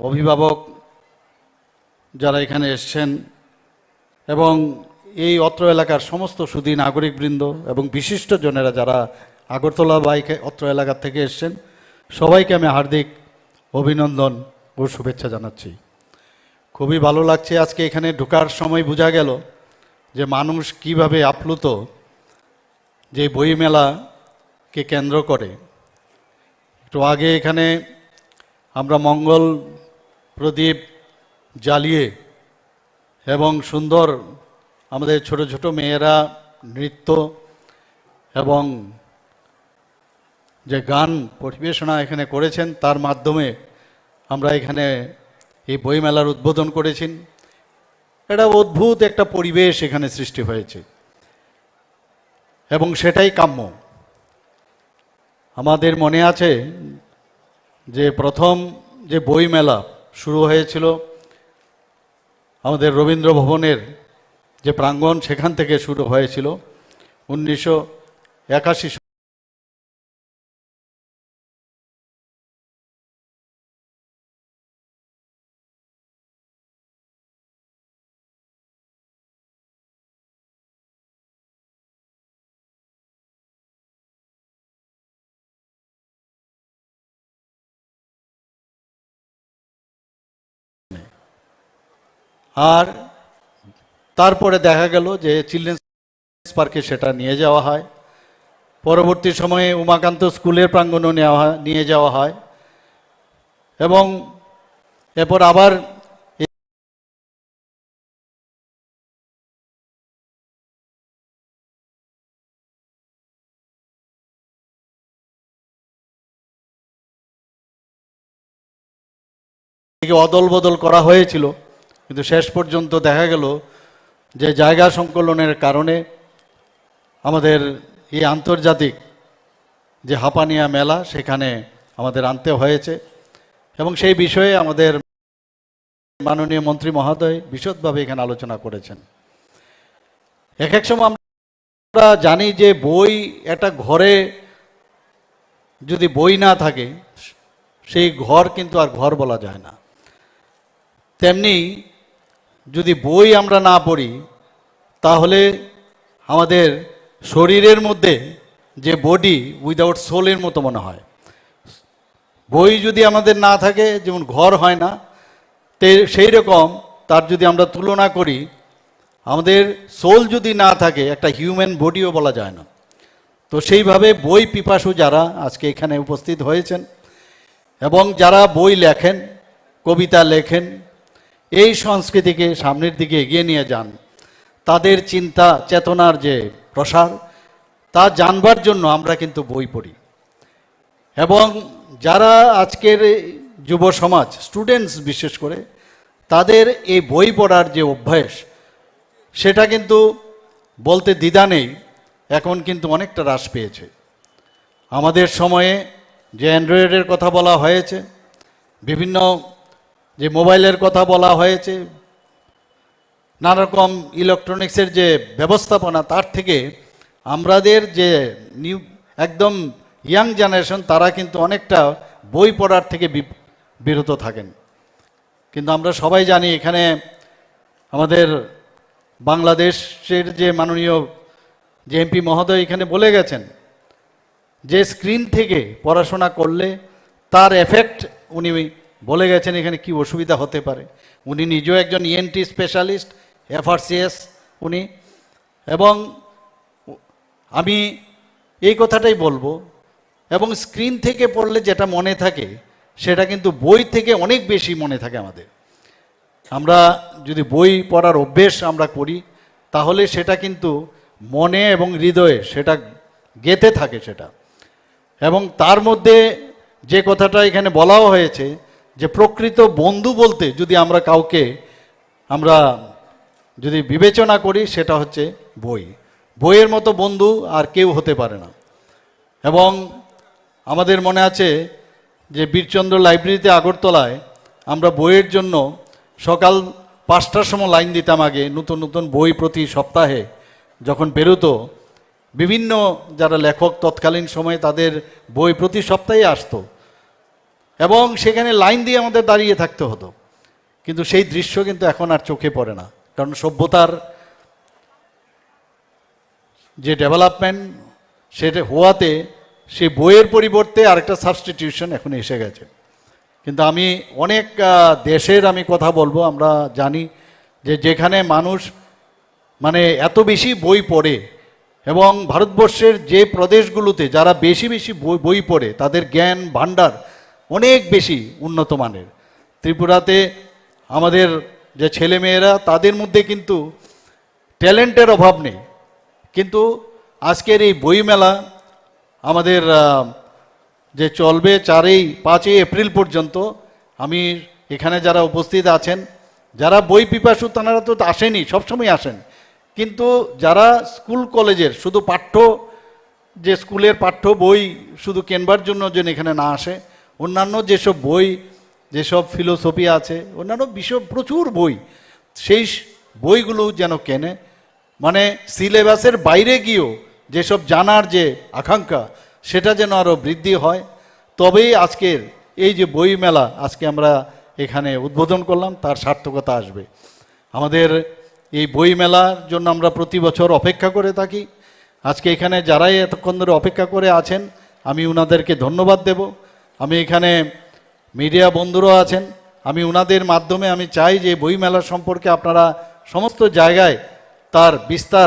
অভিভাবক যারা এখানে এসেছেন এবং এই অত্র এলাকার সমস্ত সুধী নাগরিকবৃন্দ এবং বিশিষ্টজনেরা যারা আগরতলা বাইকে অত্র এলাকা থেকে এসেছেন সবাইকে আমি হার্দিক অভিনন্দন ও শুভেচ্ছা জানাচ্ছি। খুবই ভালো লাগছে আজকে এখানে ঢোকার সময় বোঝা গেল যে মানুষ কিভাবে আপ্লুত যে বইমেলাকে কেন্দ্র করে। একটু আগে এখানে আমরা মঙ্গল প্রদীপ জ্বালিয়ে এবং সুন্দর আমাদের ছোট ছোট মেয়েরা নৃত্য এবং যে গান পরিবেশনা এখানে করেছেন তার মাধ্যমে আমরা এখানে এই বইমেলার উদ্বোধন করেছি। এটা অদ্ভুত একটা পরিবেশ এখানে সৃষ্টি হয়েছে এবং সেটাই কাম্য। আমাদের মনে আছে যে প্রথম যে বইমেলা শুরু হয়েছিল আমাদের রবীন্দ্র ভবনের যে প্রাঙ্গণ সেখান থেকে শুরু হয়েছিল 1981 আর তারপরে দেখা গেল যে চিলড্রেন্স পার্কে সেটা নিয়ে যাওয়া হয়। পরবর্তী সময়ে উমাকান্ত স্কুলের প্রাঙ্গণে নিয়ে যাওয়া হয় এবং এরপর আবার অদল বদল করা হয়েছিল, কিন্তু শেষ পর্যন্ত দেখা গেল যে জায়গা সংকলনের কারণে আমাদের এই আন্তর্জাতিক যে হাঁপানিয়া মেলা সেখানে আমাদের আনতে হয়েছে এবং সেই বিষয়ে আমাদের মাননীয় মন্ত্রী মহোদয় বিশদভাবে এখানে আলোচনা করেছেন। এক এক সময় আমরা জানি যে বই একটা ঘরে যদি বই না থাকে সেই ঘর কিন্তু আর ঘর বলা যায় না। তেমনি যদি বই আমরা না পড়ি তাহলে আমাদের শরীরের মধ্যে যে বডি উইদাউট সোলের মতো মনে হয়। বই যদি আমাদের না থাকে যেমন ঘর হয় না, সেই রকম তার যদি আমরা তুলনা করি আমাদের সোল যদি না থাকে একটা হিউম্যান বডিও বলা যায় না। তো সেইভাবে বই পিপাসু যারা আজকে এখানে উপস্থিত হয়েছেন এবং যারা বই লেখেন, কবিতা লেখেন, এই সংস্কৃতিকে সামনের দিকে এগিয়ে নিয়ে যান, তাদের চিন্তা চেতনার যে প্রসার তা জানবার জন্য আমরা কিন্তু বই পড়ি। এবং যারা আজকের যুব সমাজ স্টুডেন্টস বিশেষ করে তাদের এই বই পড়ার যে অভ্যাস সেটা কিন্তু বলতে দ্বিধা নেই, এখন কিন্তু অনেকটা হ্রাস পেয়েছে। আমাদের সময়ে যে অ্যান্ড্রয়েডের কথা বলা হয়েছে, বিভিন্ন যে মোবাইলের কথা বলা হয়েছে, নানা রকম ইলেকট্রনিক্সের যে ব্যবস্থাপনা, তার থেকে আমাদের যে একদম ইয়াং জেনারেশন তারা কিন্তু অনেকটা বই পড়ার থেকে বিরত থাকেন। কিন্তু আমরা সবাই জানি এখানে আমাদের বাংলাদেশের যে মাননীয় যে এমপি মহোদয় এখানে বলে গেছেন যে স্ক্রিন থেকে পড়াশোনা করলে তার এফেক্ট উনি বলে গেছেন এখানে কি অসুবিধা হতে পারে। উনি নিজেও একজন ইএনটি স্পেশালিস্ট, এফআরসিএস উনি, এবং আমি এই কথাটাই বলবো। এবং স্ক্রিন থেকে পড়লে যেটা মনে থাকে সেটা কিন্তু বই থেকে অনেক বেশি মনে থাকে আমাদের। আমরা যদি বই পড়ার অভ্যেস আমরা করি তাহলে সেটা কিন্তু মনে এবং হৃদয়ে সেটা গেঁথে থাকে সেটা। এবং তার মধ্যে যে কথাটা এখানে বলাও হয়েছে যে প্রকৃত বন্ধু বলতে যদি আমরা কাউকে আমরা যদি বিবেচনা করি সেটা হচ্ছে বই। বইয়ের মতো বন্ধু আর কেউ হতে পারে না। এবং আমাদের মনে আছে যে বীরচন্দ্র লাইব্রেরিতে আগরতলায় আমরা বইয়ের জন্য সকাল 5টার সময় লাইন দিতাম। আগে নতুন নতুন বই প্রতি সপ্তাহে যখন বেরোতো, বিভিন্ন যারা লেখক তৎকালীন সময়ে তাদের বই প্রতি সপ্তাহে আসতো। এবং সেখানে লাইন দিয়ে আমাদের দাঁড়িয়ে থাকতে হতো, কিন্তু সেই দৃশ্য কিন্তু এখন আর চোখে পড়ে না। কারণ সভ্যতার যে ডেভেলপমেন্ট সেটা হওয়াতে সেই বইয়ের পরিবর্তে আরেকটা সাবস্টিটিউশন এখন এসে গেছে। কিন্তু আমি অনেক দেশের আমি কথা বলবো, আমরা জানি যে যেখানে মানুষ মানে এত বেশি বই পড়ে, এবং ভারতবর্ষের যে প্রদেশগুলোতে যারা বেশি বেশি বই পড়ে তাদের জ্ঞান ভাণ্ডার অনেক বেশি উন্নত মানের। ত্রিপুরাতে আমাদের যে ছেলেমেয়েরা তাদের মধ্যে কিন্তু ট্যালেন্টের অভাব নেই, কিন্তু আজকের এই বইমেলা আমাদের যে চলবে 4-5 এপ্রিল পর্যন্ত, আমি এখানে যারা উপস্থিত আছেন যারা বই পিপাসু তারা তো আসেনি, সবসময় আসেন, কিন্তু যারা স্কুল কলেজের শুধু যে স্কুলের পাঠ্য বই শুধু কেনবার জন্য যেন এখানে না আসে, অন্যান্য যেসব বই, যেসব ফিলোসফি আছে, অন্যান্য বিষয় প্রচুর বই, সেই বইগুলো যেন কেনে। মানে সিলেবাসের বাইরে গিয়েও যেসব জানার যে আকাঙ্ক্ষা সেটা যেন আরও বৃদ্ধি হয়, তবেই আজকের এই যে বই মেলা আজকে আমরা এখানে উদ্বোধন করলাম তার সার্থকতা আসবে। আমাদের এই বই মেলার জন্য আমরা প্রতি বছর অপেক্ষা করে থাকি। আজকে এখানে যারাই এতক্ষণ ধরে অপেক্ষা করে আছেন আমি ওনাদেরকে ধন্যবাদ দেব। আমি এখানে মিডিয়া বন্ধুরাও আছেন, আমি ওনাদের মাধ্যমে আমি চাই যে বই মেলা সম্পর্কে আপনারা সমস্ত জায়গায় তার বিস্তার